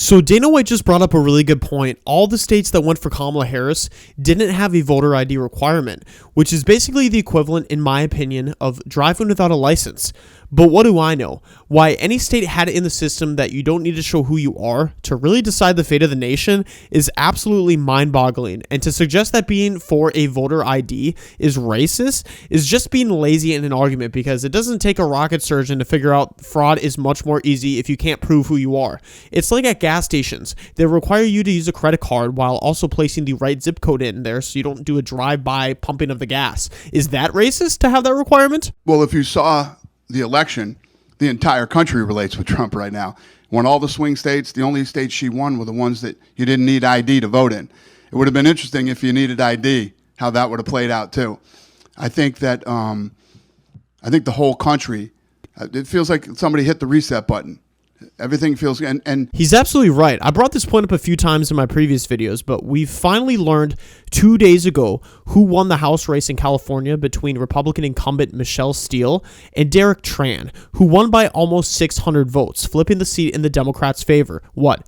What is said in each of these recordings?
So Dana White just brought up a really good point. All the states that went for Kamala Harris didn't have a voter ID requirement, which is basically the equivalent, in my opinion, of driving without a license. But what do I know? Why any state had it in the system that you don't need to show who you are to really decide the fate of the nation is absolutely mind-boggling. And to suggest that being for a voter ID is racist is just being lazy in an argument, because it doesn't take a rocket surgeon to figure out fraud is much more easy if you can't prove who you are. It's like at gas stations. They require you to use a credit card while also placing the right zip code in there so you don't do a drive-by pumping of the gas. Is that racist to have that requirement? Well, if you saw the election, the entire country relates with Trump right now. Won all the swing states. The only states she won were the ones that you didn't need ID to vote in. It would have been interesting if you needed ID, how that would have played out too. I think that the whole country, it feels like somebody hit the reset button. Everything feels, and he's absolutely right. I brought this point up a few times in my previous videos, but we finally learned 2 days ago who won the House race in California between Republican incumbent Michelle Steele and Derek Tran, who won by almost 600 votes, flipping the seat in the Democrats' favor.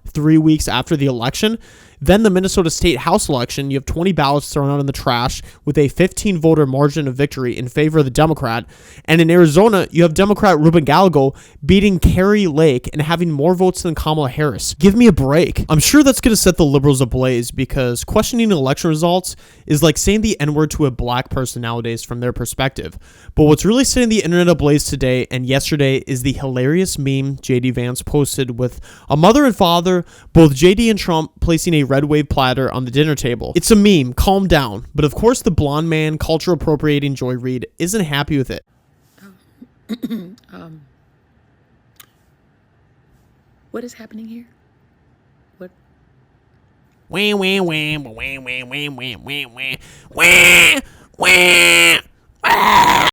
3 weeks after the election? Then the Minnesota State House election, you have 20 ballots thrown out in the trash with a 15-voter margin of victory in favor of the Democrat. And in Arizona, you have Democrat Ruben Gallego beating Kari Lake and having more votes than Kamala Harris. Give me a break. I'm sure that's going to set the liberals ablaze, because questioning election results is like saying the N-word to a black person nowadays from their perspective. But what's really setting the internet ablaze today and yesterday is the hilarious meme JD Vance posted with a mother and father, both JD and Trump, placing a red wave platter on the dinner table. It's a meme, calm down. But of course the blonde man, culture appropriating Joy Reid, isn't happy with it. What is happening here? What? Wah, wah, wah, wah, wah, wah, wah, wah, wah, wah, wah, wah.